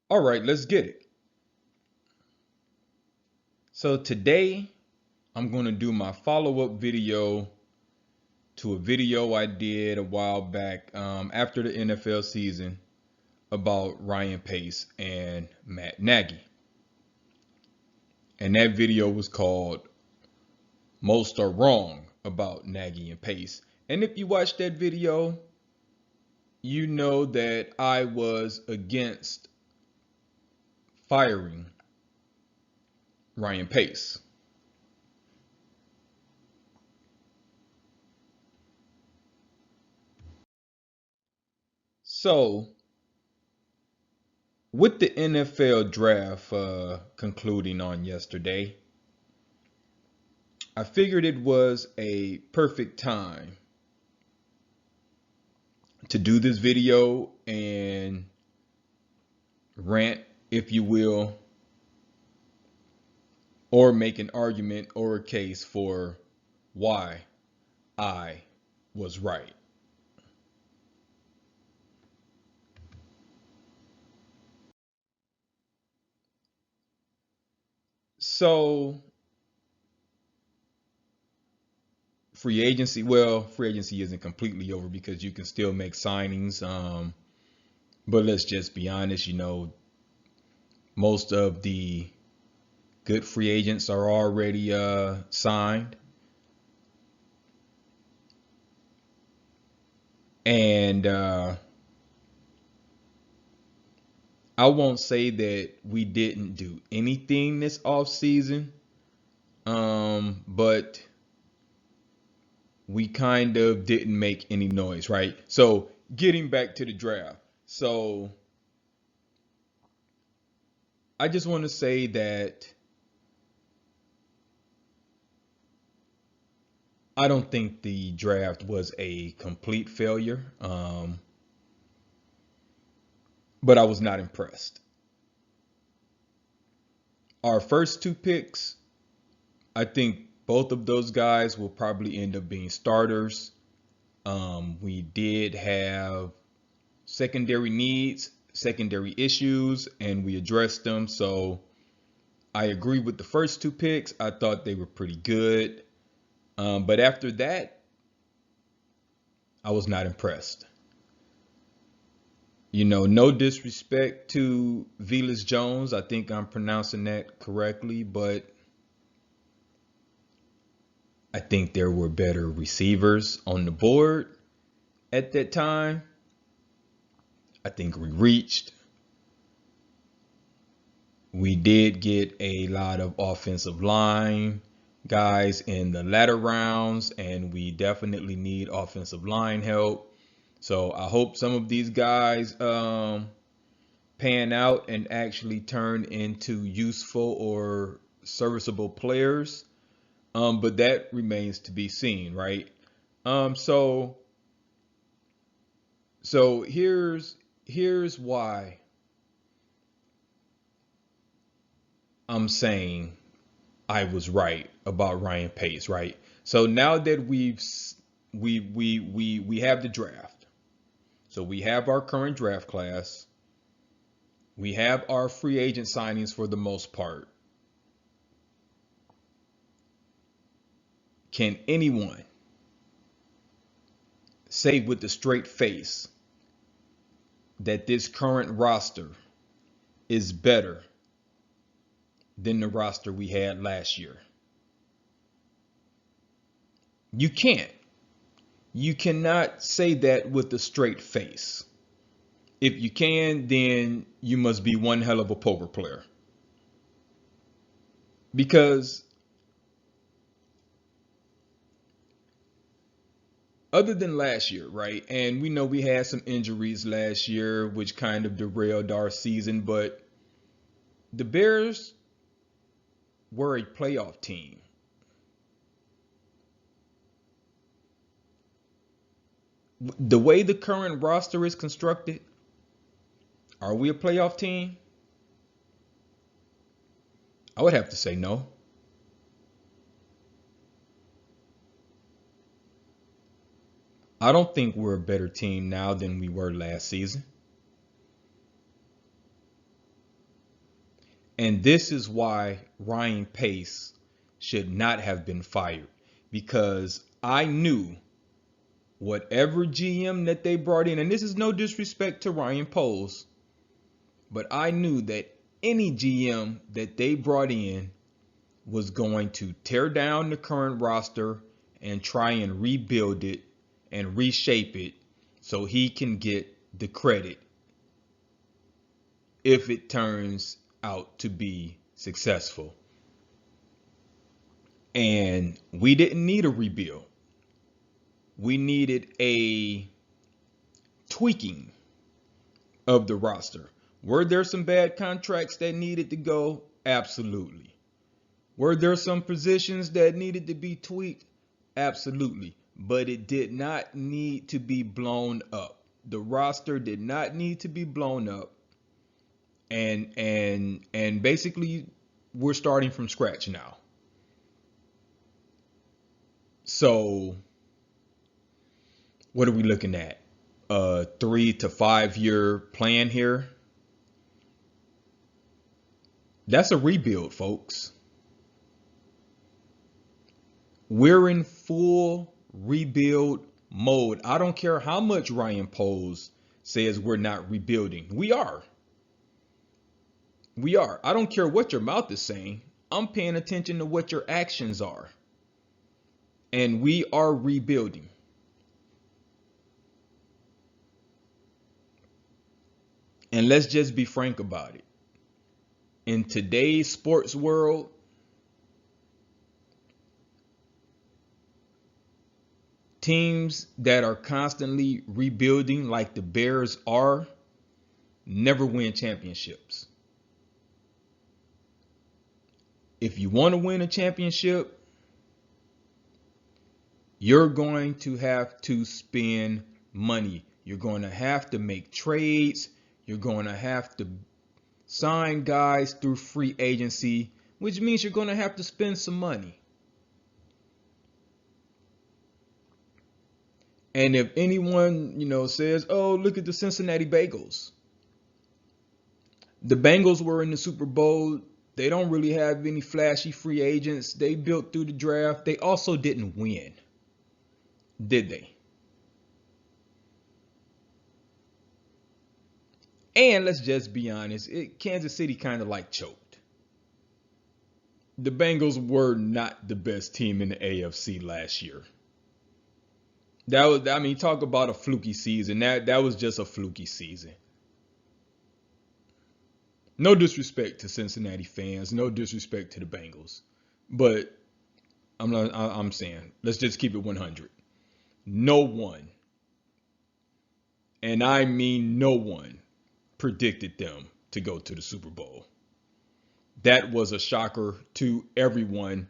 All right, let's get it. So today I'm going to do my follow-up video to a video I did a while back after the NFL season about Ryan Pace and Matt Nagy. And that video was called Most Are Wrong About Nagy and Pace. And if you watch that video, you know that I was against firing Ryan Pace. So, with the NFL draft concluding on yesterday, I figured it was a perfect time to do this video and rant, if you will, or make an argument or a case for why I was right. So, free agency isn't completely over because you can still make signings. But let's just be honest, most of the good free agents are already signed. And I won't say that we didn't do anything this offseason, but we kind of didn't make any noise, right? So getting back to the draft. So I just want to say that I don't think the draft was a complete failure, but I was not impressed. Our first two picks, I think both of those guys will probably end up being starters. We did have secondary needs, secondary issues, and we addressed them. So I agree with the first two picks. I thought they were pretty good. But after that, I was not impressed. No disrespect to Velas Jones. I think I'm pronouncing that correctly, but I think there were better receivers on the board at that time. I think we reached. We did get a lot of offensive line guys in the latter rounds, and we definitely need offensive line help. So I hope some of these guys pan out and actually turn into useful or serviceable players. But that remains to be seen, right? Um, so so here's why I'm saying I was right about Ryan Pace, right? So now that we have the draft. So we have our current draft class. We have our free agent signings for the most part. Can anyone say with a straight face that this current roster is better than the roster we had last year? You can't. You cannot say that with a straight face. If you can, then you must be one hell of a poker player. Because other than last year, right? And we know we had some injuries last year, which kind of derailed our season, but the Bears were a playoff team. The way the current roster is constructed, are we a playoff team? I would have to say no. I don't think we're a better team now than we were last season. And this is why Ryan Pace should not have been fired, because I knew whatever GM that they brought in, and this is no disrespect to Ryan Poles, but I knew that any GM that they brought in was going to tear down the current roster and try and rebuild it and reshape it so he can get the credit if it turns out to be successful. And we didn't need a rebuild. We needed a tweaking of the roster. Were there some bad contracts that needed to go? Absolutely. Were there some positions that needed to be tweaked? Absolutely. But it did not need to be blown up. The roster did not need to be blown up. And basically we're starting from scratch now. So what are we looking at? A 3 to 5 year plan here. That's a rebuild, folks. We're in full rebuild mode. I don't care how much Ryan Poles says we're not rebuilding. We are. We are. I don't care what your mouth is saying. I'm paying attention to what your actions are. And we are rebuilding. And let's just be frank about it. In today's sports world, teams that are constantly rebuilding like the Bears are never win championships. If you want to win a championship, you're going to have to spend money. You're going to have to make trades. You're going to have to sign guys through free agency, which means you're going to have to spend some money. And if anyone, says, "Oh, look at the Cincinnati Bengals." The Bengals were in the Super Bowl. They don't really have any flashy free agents. They built through the draft. They also didn't win, did they? And let's just be honest, Kansas City kind of like choked. The Bengals were not the best team in the AFC last year. Talk about a fluky season. That was just a fluky season. No disrespect to Cincinnati fans, no disrespect to the Bengals, but I'm saying, let's just keep it 100. No one, and I mean no one, predicted them to go to the Super Bowl. That was a shocker to everyone,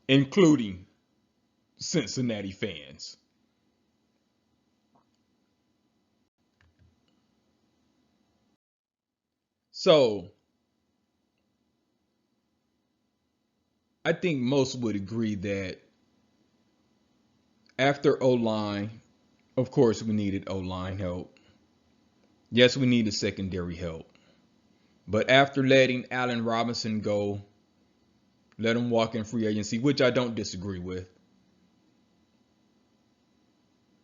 including Cincinnati fans. So I think most would agree that after O-line, of course we needed O-line help. Yes, we needed secondary help. But after letting Allen Robinson go, let him walk in free agency, which I don't disagree with,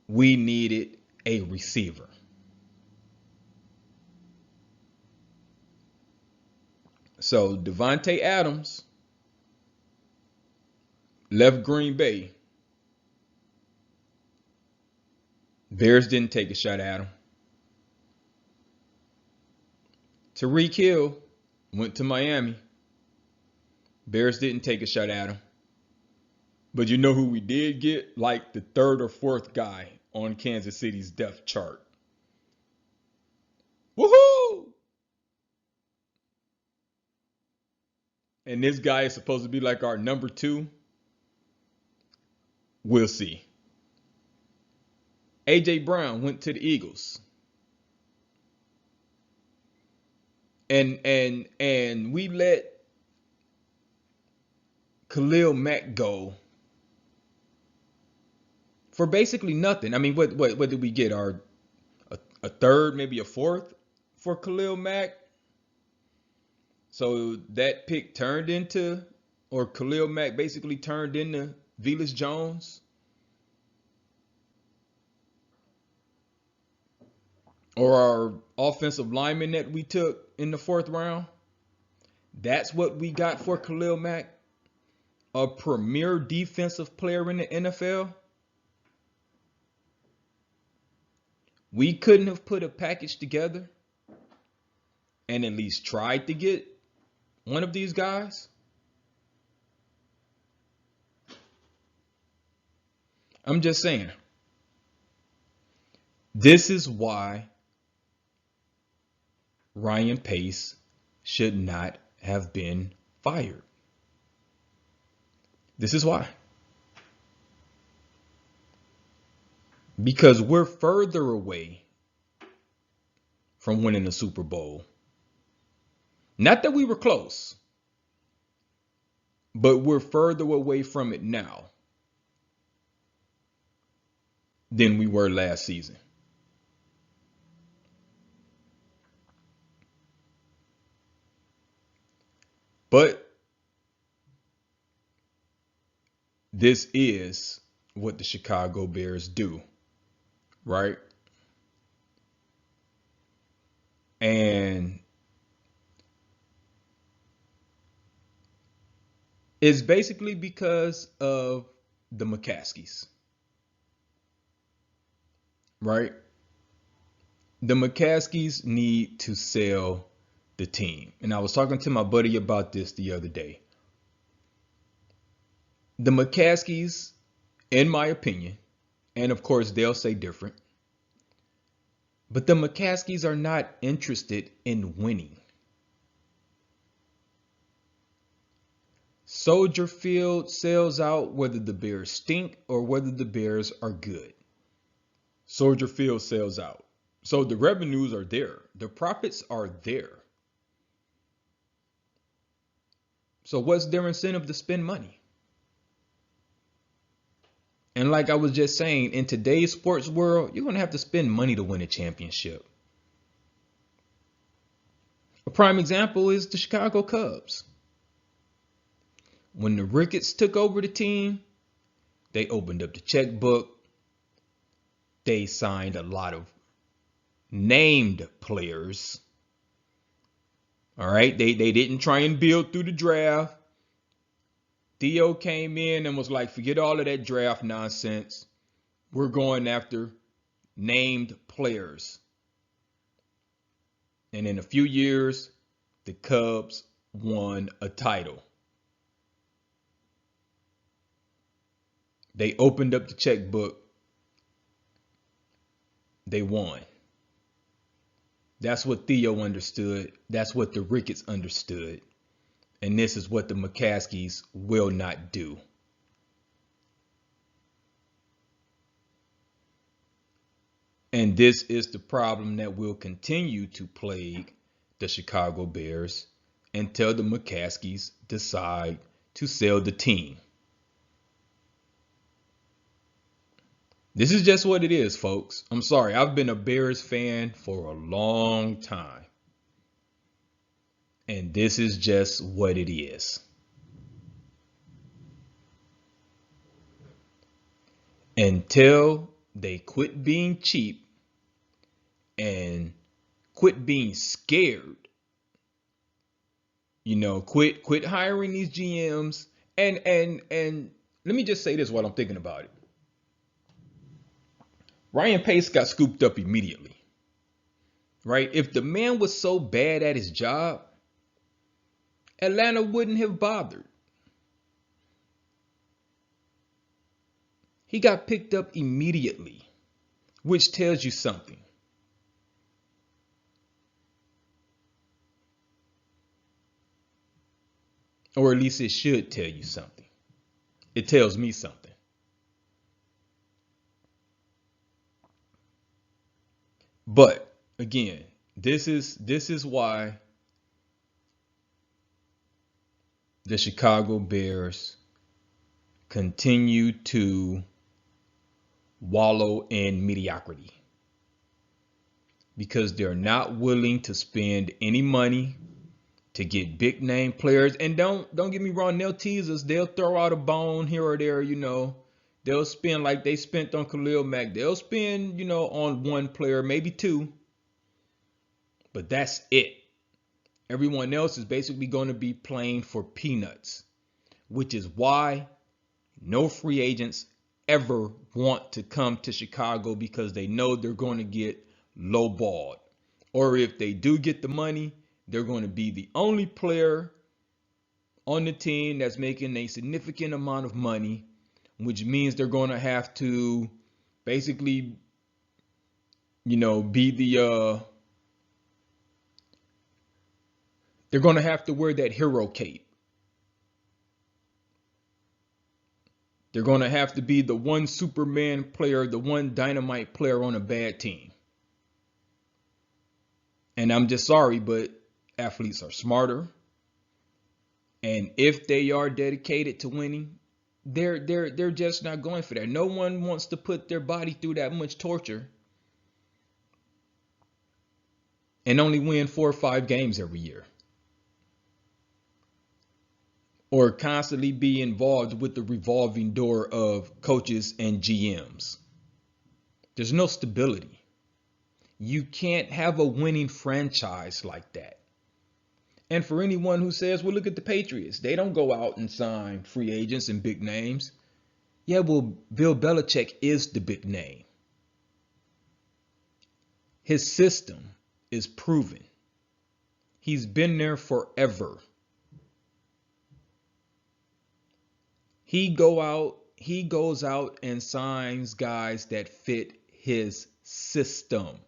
we needed a receiver. So Davante Adams left Green Bay. Bears didn't take a shot at him. Tyreek Hill went to Miami. Bears didn't take a shot at him. But you know who we did get? Like the third or fourth guy on Kansas City's depth chart. Woohoo! And this guy is supposed to be like our number 2. We'll see. A.J. Brown went to the Eagles. And we let Khalil Mack go for basically nothing. I mean, what did we get? A third, maybe a fourth for Khalil Mack? So that pick turned into, or Khalil Mack basically turned into Velus Jones, or our offensive lineman that we took in the 4th round. That's what we got for Khalil Mack, a premier defensive player in the NFL. We couldn't have put a package together and at least tried to get one of these guys. I'm just saying. This is why Ryan Pace should not have been fired. This is why. Because we're further away from winning the Super Bowl. Not that we were close, but we're further away from it now than we were last season. But this is what the Chicago Bears do, right? And it's basically because of the McCaskies, right? The McCaskies need to sell the team. And I was talking to my buddy about this the other day. The McCaskies, in my opinion, and of course they'll say different, but the McCaskies are not interested in winning. Soldier Field sells out whether the Bears stink or whether the Bears are good. Soldier Field sells out. So the revenues are there. The profits are there. So what's their incentive to spend money? And like I was just saying, in today's sports world, you're going to have to spend money to win a championship. A prime example is the Chicago Cubs. When the Ricketts took over the team, they opened up the checkbook. They signed a lot of named players. All right. They didn't try and build through the draft. Theo came in and was like, forget all of that draft nonsense. We're going after named players. And in a few years, the Cubs won a title. They opened up the checkbook. They won. That's what Theo understood. That's what the Ricketts understood. And this is what the McCaskies will not do. And this is the problem that will continue to plague the Chicago Bears until the McCaskies decide to sell the team. This is just what it is, folks. I'm sorry. I've been a Bears fan for a long time. And this is just what it is. Until they quit being cheap and quit being scared, quit hiring these GMs. And let me just say this while I'm thinking about it. Ryan Pace got scooped up immediately, right? If the man was so bad at his job, Atlanta wouldn't have bothered. He got picked up immediately, which tells you something. Or at least it should tell you something. It tells me something. But again, this is why the Chicago Bears continue to wallow in mediocrity. Because they're not willing to spend any money to get big name players. And don't get me wrong, they'll tease us. They'll throw out a bone here or there, you know. They'll spend like they spent on Khalil Mack. They'll spend, you know, on one player, maybe two. But that's it. Everyone else is basically going to be playing for peanuts, which is why no free agents ever want to come to Chicago, because they know they're going to get lowballed. Or if they do get the money, they're going to be the only player on the team that's making a significant amount of money, which means they're going to have to basically, you know, be they're going to have to wear that hero cape. They're going to have to be the one Superman player, the one dynamite player on a bad team. And I'm just sorry, but athletes are smarter. And if they are dedicated to winning, they're just not going for that. No one wants to put their body through that much torture and only win 4 or 5 games every year, or constantly be involved with the revolving door of coaches and GMs. There's no stability. You can't have a winning franchise like that. And for anyone who says, well, look at the Patriots, they don't go out and sign free agents and big names. Yeah, well, Bill Belichick is the big name. His system is proven. He's been there forever. He goes out and signs guys that fit his system,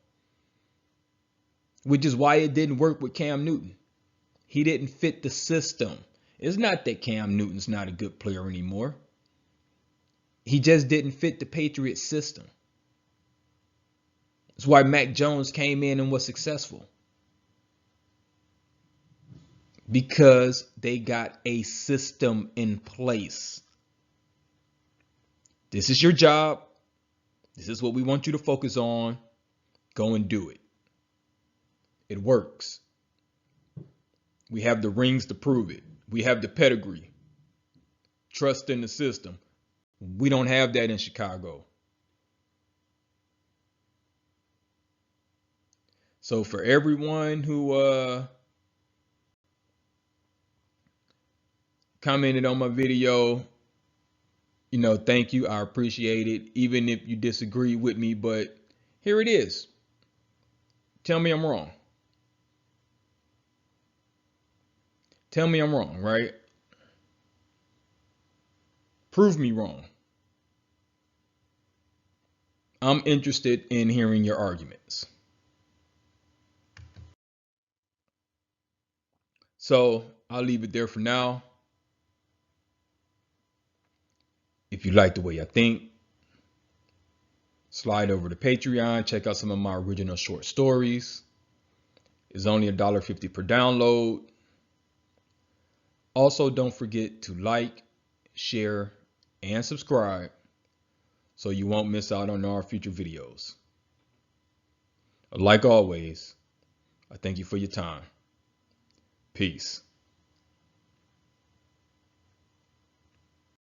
which is why it didn't work with Cam Newton. He didn't fit the system. It's not that Cam Newton's not a good player anymore. He just didn't fit the Patriots system. That's why Mac Jones came in and was successful, because they got a system in place. This is your job. This is what we want you to focus on. Go and do it. It works. We have the rings to prove it. We have the pedigree. Trust in the system. We don't have that in Chicago. So for everyone who commented on my video, you know, thank you. I appreciate it. Even if you disagree with me, but here it is. Tell me I'm wrong. Tell me I'm wrong, right? Prove me wrong. I'm interested in hearing your arguments. So I'll leave it there for now. If you like the way I think, slide over to Patreon. Check out some of my original short stories. It's only $1.50 per download. Also, don't forget to like, share, and subscribe so you won't miss out on our future videos. Like always, I thank you for your time. Peace.